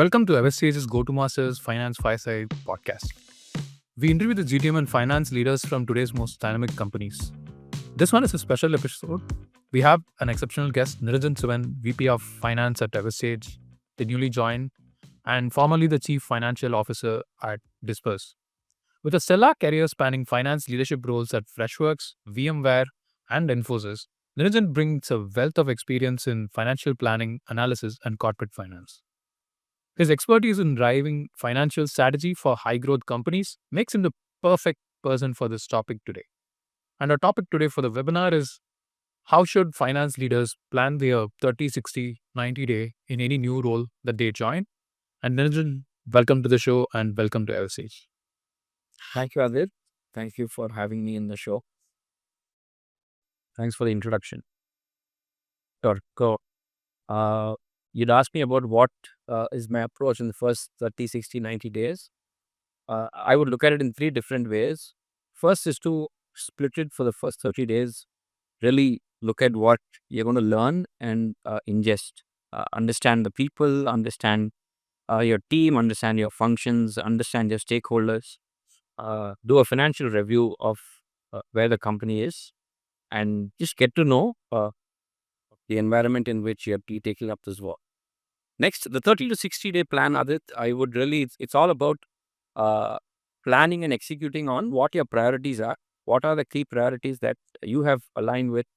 Welcome to Everstage's Go-To-Masters Finance Fireside podcast. We interview the GTM and finance leaders from today's most dynamic companies. This one is a special episode. We have an exceptional guest, Niranjan Sivan, VP of Finance at Everstage, the newly joined, and formerly the Chief Financial Officer at Disperse. With a stellar career spanning finance leadership roles at Freshworks, VMware, and Infosys, Niranjan brings a wealth of experience in financial planning, analysis, and corporate finance. His expertise in driving financial strategy for high growth companies makes him the perfect person for this topic today. And our topic today for the webinar is how should finance leaders plan their 30, 60, 90 day in any new role that they join? And Niranjan, welcome to the show and welcome to Everstage. Thank you, Adit. Thank you for having me in the show. Thanks for the introduction. Sure. You'd asked me about what is my approach in the first 30, 60, 90 days. I would look at it in three different ways. First is to split it for the first 30 days, really look at what you're going to learn and ingest. Understand the people, understand your team, understand your functions, understand your stakeholders, do a financial review of where the company is, and just get to know the environment in which you're taking up this work. Next, the 30 to 60-day plan, Adit, I would really, it's all about uh, planning and executing on what your priorities are. What are the key priorities that you have aligned with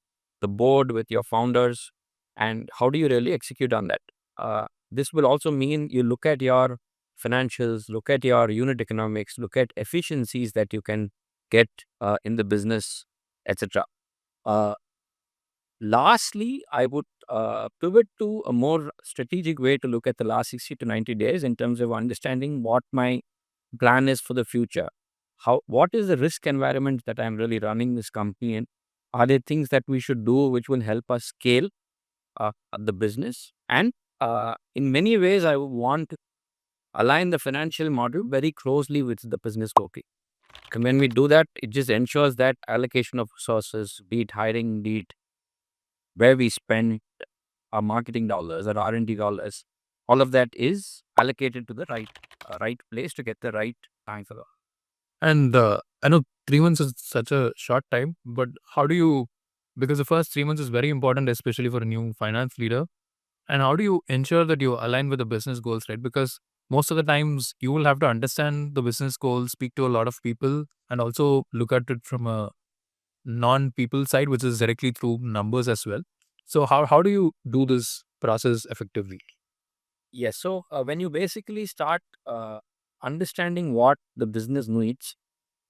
the board, with your founders, and how do you really execute on that? This will also mean you look at your financials, look at your unit economics, look at efficiencies that you can get in the business, etc. Lastly, I would pivot to a more strategic way to look at the last 60 to 90 days in terms of understanding what my plan is for the future. What is the risk environment that I'm really running this company in? Are there things that we should do which will help us scale the business? And in many ways, I would want to align the financial model very closely with the business goal. And when we do that, it just ensures that allocation of resources, be it hiring, be it where we spend our marketing dollars, our R&D dollars, all of that is allocated to the right place to get the right time for that. And I know 3 months is such a short time, but how do you, because the first 3 months is very important, especially for a new finance leader. And how do you ensure that you align with the business goals, right? Because most of the times you will have to understand the business goals, speak to a lot of people, and also look at it from a non-people side, which is directly through numbers as well. So how do you do this process effectively? Yes. So when you basically start understanding what the business needs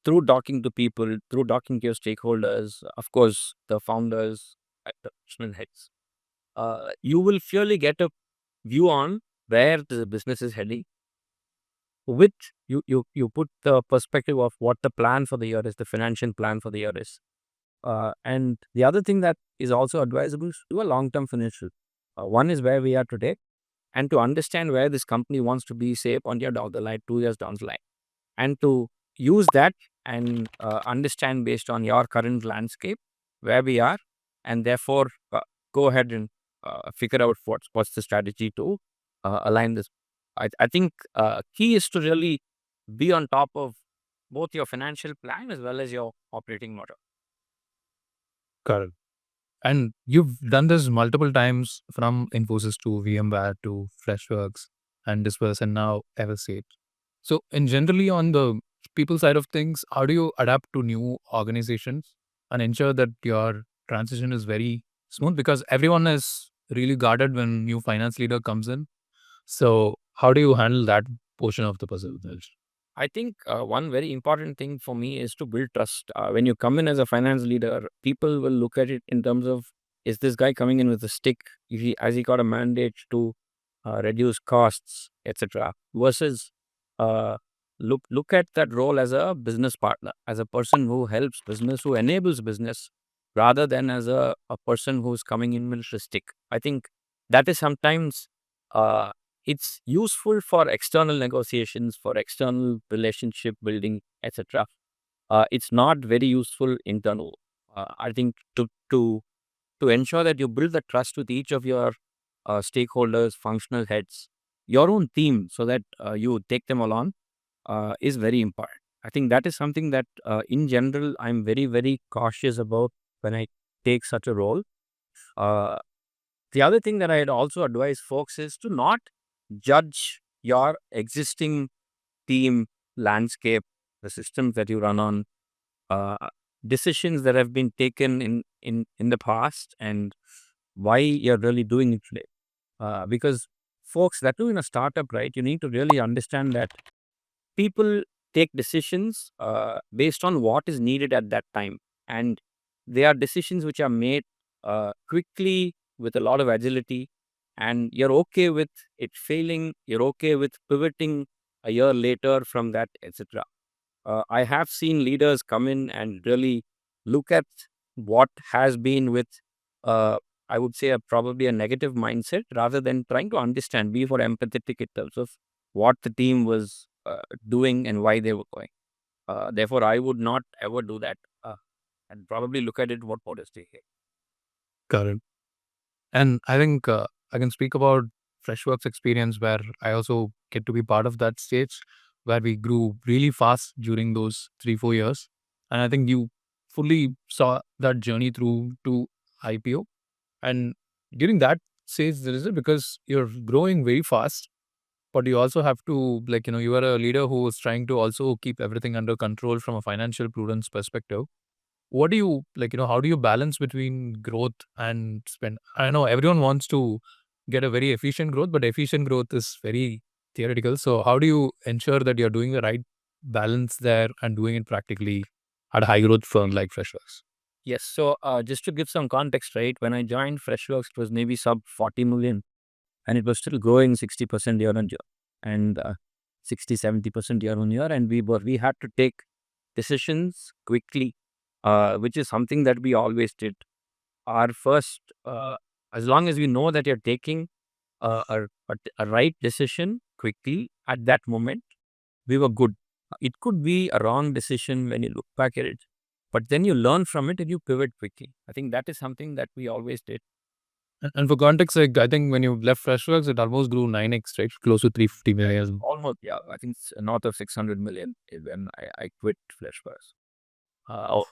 through talking to people, through talking to your stakeholders, of course, the founders, the functional heads, you will surely get a view on where the business is heading. With you put the perspective of what the plan for the year is, the financial plan for the year is. And the other thing that is also advisable is to do a long-term financial. One is where we are today, and to understand where this company wants to be, say, 1 year down the line, 2 years down the line, and to use that and understand based on your current landscape where we are, and therefore go ahead and figure out what's the strategy to align this. I think key is to really be on top of both your financial plan as well as your operating model. Correct. And you've done this multiple times from Infosys to VMware to Freshworks and Disperse and now Everstate. So, in generally on the people side of things, how do you adapt to new organizations and ensure that your transition is very smooth? Because everyone is really guarded when new finance leader comes in. So, how do you handle that portion of the puzzle? I think one very important thing for me is to build trust. When you come in as a finance leader, people will look at it in terms of, is this guy coming in with a stick? Has he got a mandate to reduce costs, etc. Versus uh, look at that role as a business partner, as a person who helps business, who enables business, rather than as a person who's coming in with a stick. I think that is sometimes uh, it's useful for external negotiations, for external relationship building, etc. It's not very useful internal. I think to ensure that you build the trust with each of your stakeholders, functional heads, your own team so that you take them along is very important. I think that is something that in general I'm very, very cautious about when I take such a role. Uh, the other thing that I'd also advise folks is to not judge your existing team landscape, the systems that you run on, uh, decisions that have been taken in the past, and why you're really doing it today. Because folks, that too in a startup, right? You need to really understand that people take decisions based on what is needed at that time, and they are decisions which are made quickly with a lot of agility, and you're okay with it failing. You're okay with pivoting a year later from that, etc. I have seen leaders come in and really look at what has been with, uh, I would say, probably a negative mindset rather than trying to understand, be more empathetic in terms of what the team was doing and why they were going. Therefore, I would not ever do that and probably look at it what modesty here. Correct. And I think I can speak about Freshworks experience where I also get to be part of that stage where we grew really fast during those 3-4 years. And I think you fully saw that journey through to IPO. And during that stage, there is it because you're growing very fast, but you also have to, like, you are a leader who is trying to also keep everything under control from a financial prudence perspective. What do you like, how do you balance between growth and spend? I know everyone wants to get a very efficient growth, but efficient growth is very theoretical. So how do you ensure that you're doing the right balance there and doing it practically at a high growth firm like Freshworks? Yes. So, just to give some context, right, when I joined Freshworks, it was maybe sub 40 million, and it was still growing 60% year on year, and 60-70% year on year. And we had to take decisions quickly, which is something that we always did. Our first, as long as we know that you're taking a right decision quickly at that moment, we were good. It could be a wrong decision when you look back at it, but then you learn from it and you pivot quickly. I think that is something that we always did. And for context, like I think when you left Freshworks, it almost grew 9x, right? Close to 350 million. Almost, yeah. I think it's north of 600 million when I quit Freshworks. Oh,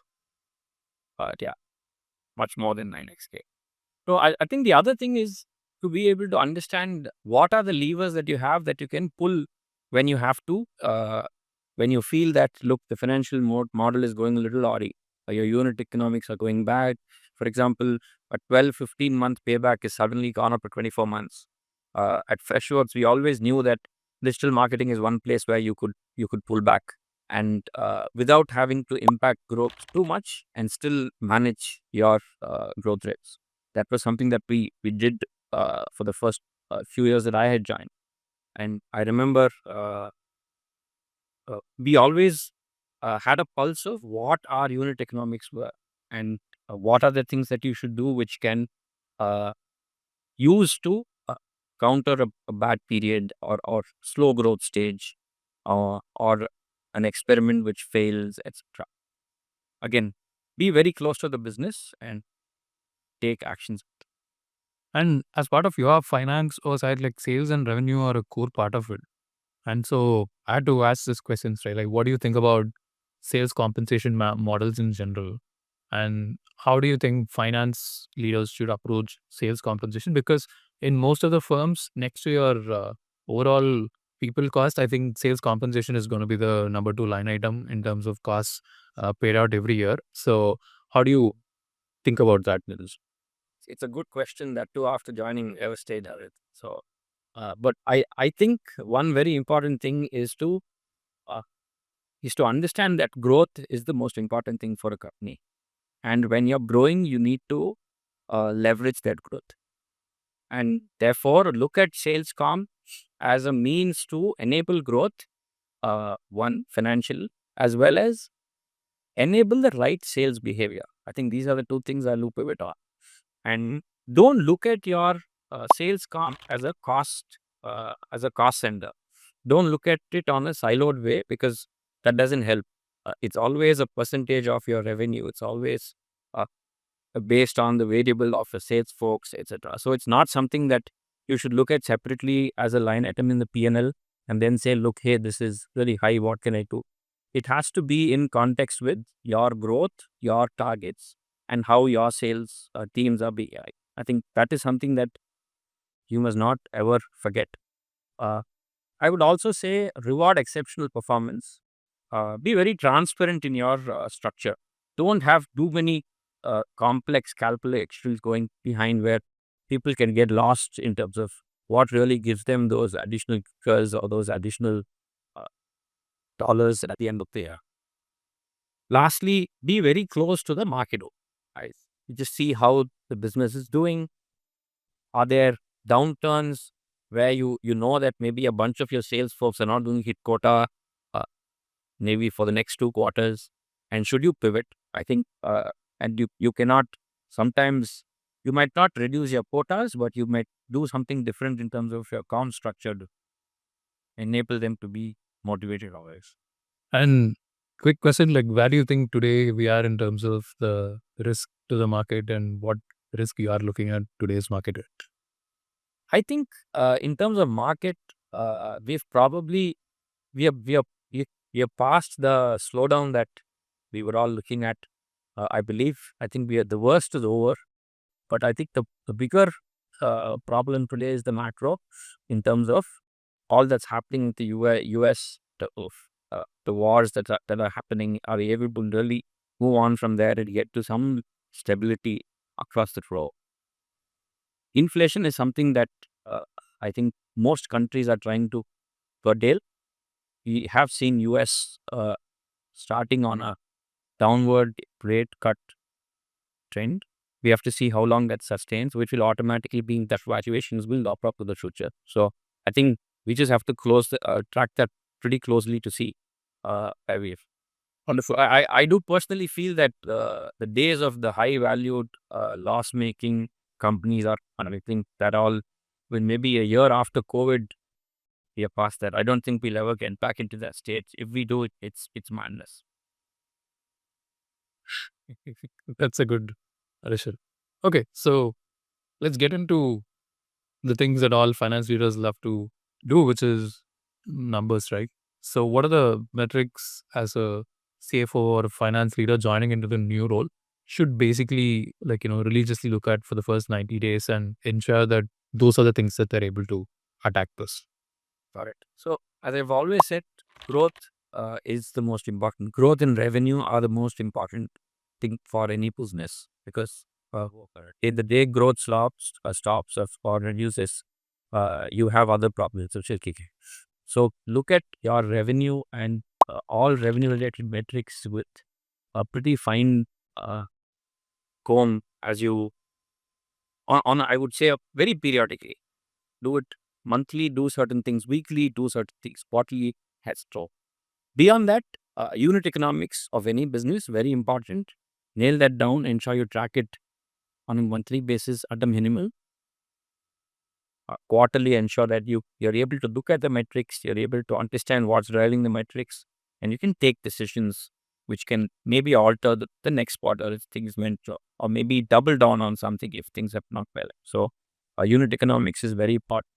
but yeah, much more than 9x. So I think the other thing is to be able to understand what are the levers that you have that you can pull when you have to, when you feel that, look, the financial model is going a little awry, or your unit economics are going bad. For example, a 12-15 month payback is suddenly gone up to 24 months. At Freshworks, we always knew that digital marketing is one place where you could pull back and without having to impact growth too much and still manage your growth rates. That was something that we did for the first few years that I had joined. And I remember we always had a pulse of what our unit economics were, and what are the things that you should do which can uh, use to counter a bad period, or slow growth stage, or an experiment which fails, etc. Again, be very close to the business and take actions. And as part of your finance or side, like sales and revenue are a core part of it. And so I had to ask this question, right? Like, what do you think about sales compensation models in general? And how do you think finance leaders should approach sales compensation? Because in most of the firms, next to your overall people cost, I think sales compensation is going to be the number two line item in terms of costs paid out every year. So, how do you think about that, Nils? It's a good question, that too after joining Everstage. So, but I think one very important thing uh, is to understand that growth is the most important thing for a company. And when you're growing, you need to leverage that growth. And therefore, look at sales comp as a means to enable growth, one, financial, as well as enable the right sales behavior. I think these are the two things I loop pivot on. And don't look at your sales comp as a cost center. Don't look at it on a siloed way, because that doesn't help. It's always a percentage of your revenue. It's always uh, based on the variable of the sales folks, etc. So it's not something that you should look at separately as a line item in the P&L and then say, look, hey, this is really high. What can I do? It has to be in context with your growth, your targets, and how your sales teams are being. I think that is something that you must not ever forget. Uh, I would also say reward exceptional performance. Be very transparent in your structure. Don't have too many complex calculations going behind where people can get lost in terms of what really gives them those additional kickers or those additional uh, dollars at the end of the year. Lastly, be very close to the market. Right? You just see how the business is doing. Are there downturns where you know that maybe a bunch of your sales folks are not doing hit quota, uh, maybe for the next 2 quarters, and should you pivot? I think, and you cannot. Sometimes you might not reduce your quotas, but you might do something different in terms of your account structure to enable them to be motivated always. And quick question, like where do you think today we are in terms of the risk to the market and what risk you are looking at today's market at? I think in terms of market, we've probably we have we have we we have passed the slowdown that we were all looking at. I believe. I think we are the worst is over. But I think the bigger problem today is the macro in terms of all that's happening in the US, the wars that are happening. Are we able to really move on from there and get to some stability across the globe? Inflation is something that uh, I think most countries are trying to curtail. We have seen US starting on a downward rate cut trend. We have to see how long that sustains, which will automatically mean that valuations will lock up to the future. So I think we just have to track that pretty closely to see where we. Wonderful. I do personally feel that the days of the high valued loss making companies are, and I think that all when maybe a year after COVID we are past that. I don't think we'll ever get back into that state. If we do, it's madness. That's a good addition. Okay, so let's get into the things that all finance leaders love to do, which is numbers, right? So, what are the metrics as a CFO or a finance leader joining into the new role should basically, like, religiously look at for the first 90 days and ensure that those are the things that they're able to attack this? Got it. So, as I've always said, growth is the most important. Growth and revenue are the most important thing for any business because if the day growth stops or reduces, you have other problems which will kick in. So, look at your revenue and all revenue related metrics with a pretty fine uh, comb as you on I would say very periodically. Do it monthly, do certain things weekly, do certain things quarterly, etc. Beyond that, unit economics of any business, very important. Nail that down, ensure you track it on a monthly basis at a minimum. Quarterly, ensure that you're able to look at the metrics, you're able to understand what's driving the metrics, and you can take decisions which can maybe alter the next quarter if things went, or maybe double down on something if things have not well. So, unit economics is very important.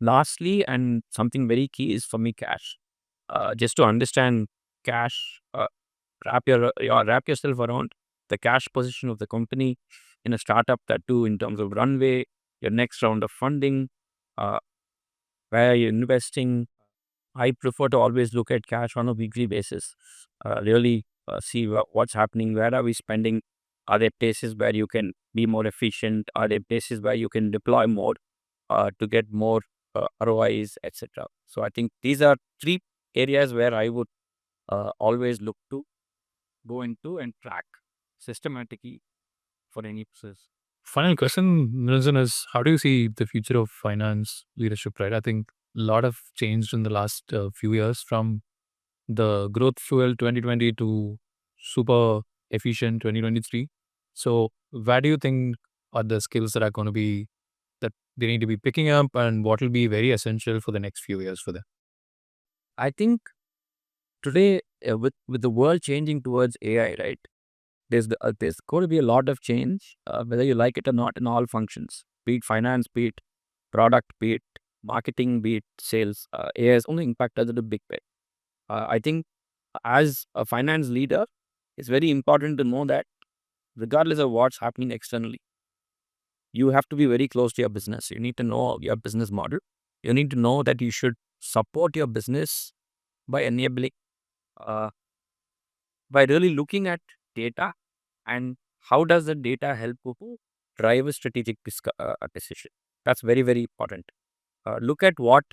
Lastly, and something very key is for me, cash. Just to understand cash, wrap yourself around the cash position of the company in a startup that too in terms of runway, your next round of funding, uh, where you're investing. I prefer to always look at cash on a weekly basis. Really see what's happening. Where are we spending? Are there places where you can be more efficient? Are there places where you can deploy more to get more ROIs, etc. So I think these are three areas where I would always look to go into and track systematically for any process. Final question, Niranjan, is how do you see the future of finance leadership, right? I think a lot have changed in the last few years from the growth fuel 2020 to super efficient 2023. So, where do you think are the skills that are going to be that they need to be picking up, and what will be very essential for the next few years for them? I think today with the world changing towards AI, right? There's going to be a lot of change, whether you like it or not, in all functions, be it finance, be it product, be it marketing, be it sales, AI has only impacted at a big way. I think as a finance leader, it's very important to know that regardless of what's happening externally, you have to be very close to your business. You need to know your business model. You need to know that you should support your business by enabling, uh, by really looking at data and how does the data help you to drive a strategic decision. That's very, very important. Look at what,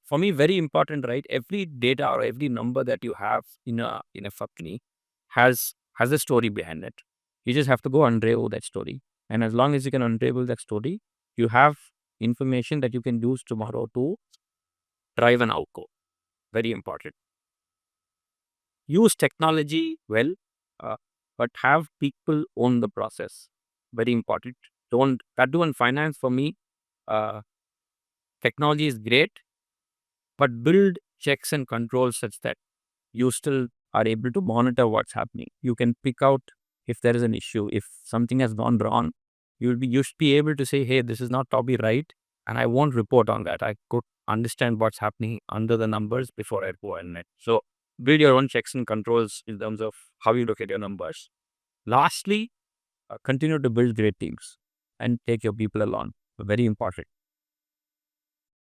for me, very important, right? Every data or every number that you have in a company has a story behind it. You just have to go unravel that story. And as long as you can unravel that story, you have information that you can use tomorrow to drive an outcome. Very important. Use technology well, uh, but have people own the process. Very important. That do in finance for me. Uh, Technology is great, but build checks and controls such that you still are able to monitor what's happening. You can pick out if there is an issue, if something has gone wrong. You should be able to say, hey, this is not probably right, and I won't report on that. I could understand what's happening under the numbers before I go in it. So build your own checks and controls in terms of how you look at your numbers. Lastly, continue to build great teams and take your people along. Very important.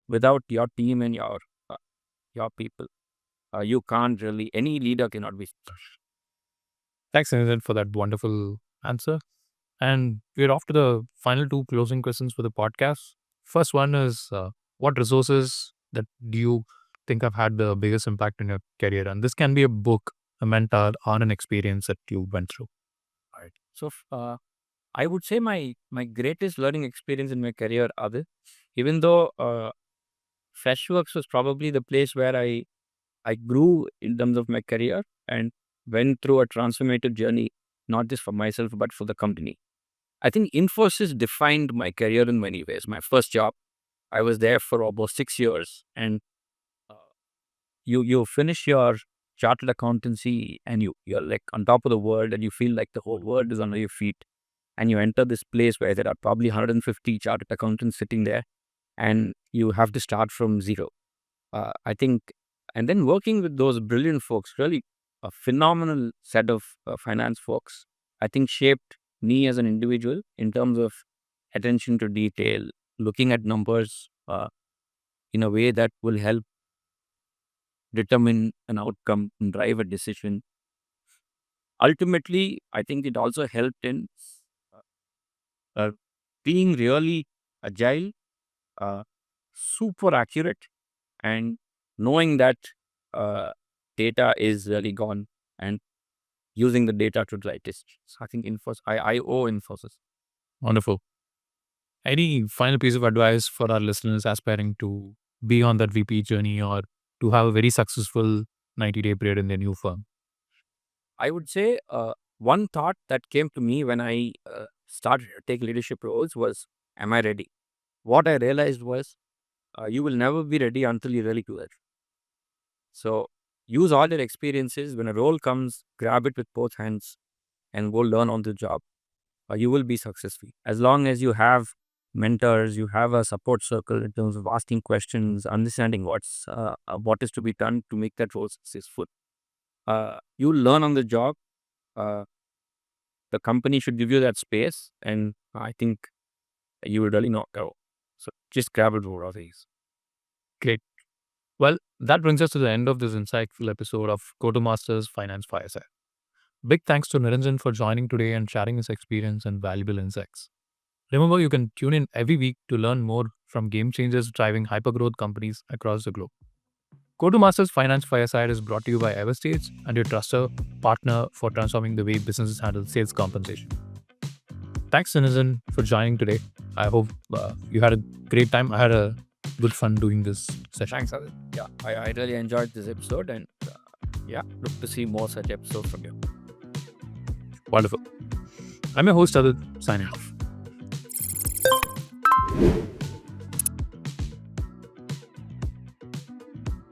Without your team and your people, you can't really, any leader cannot be. Thanks, Niranjan, for that wonderful answer. And we're off to the final two closing questions for the podcast. First one is what resources that do you think have had the biggest impact in your career? And this can be a book, a mentor, or an experience that you went through. Right. So I would say my greatest learning experience in my career are even though Freshworks was probably the place where I grew in terms of my career and went through a transformative journey, not just for myself, but for the company. I think Infosys defined my career in many ways. My first job, I was there for almost 6 years, and uh, you finish your chartered accountancy, and you're like on top of the world, and you feel like the whole world is under your feet, and you enter this place where there are probably 150 chartered accountants sitting there, and you have to start from zero. I think, and then working with those brilliant folks, really a phenomenal set of finance folks, I think shaped me as an individual in terms of attention to detail, looking at numbers in a way that will help determine an outcome and drive a decision. Ultimately, I think it also helped in uh, being really agile, uh, super accurate, and knowing that data is really gone and using the data to drive decisions. I think I owe Infosys. Wonderful. Any final piece of advice for our listeners aspiring to be on that VP journey or to have a very successful 90-day period in their new firm? I would say one thought that came to me when I started to take leadership roles was, am I ready? What I realized was you will never be ready until you really do it. So use all your experiences. When a role comes, grab it with both hands and go learn on the job. You will be successful. As long as you have mentors, you have a support circle in terms of asking questions, understanding what is to be done to make that role successful. You learn on the job. Uh, the company should give you that space, and I think you will really not go. So just grab it over all these. Great. Well, that brings us to the end of this insightful episode of Go-To-Masters Finance Fireside. Big thanks to Niranjan for joining today and sharing his experience and valuable insights. Remember, you can tune in every week to learn more from game changers driving hypergrowth companies across the globe. Go-To-Masters Finance Fireside is brought to you by Everstage and your trusted partner for transforming the way businesses handle sales compensation. Thanks, Niranjan, for joining today. I hope you had a great time. I had a good fun doing this session. Thanks, Adit. Yeah, I really enjoyed this episode, and look to see more such episodes from you. Wonderful. I'm your host, Adit, signing off.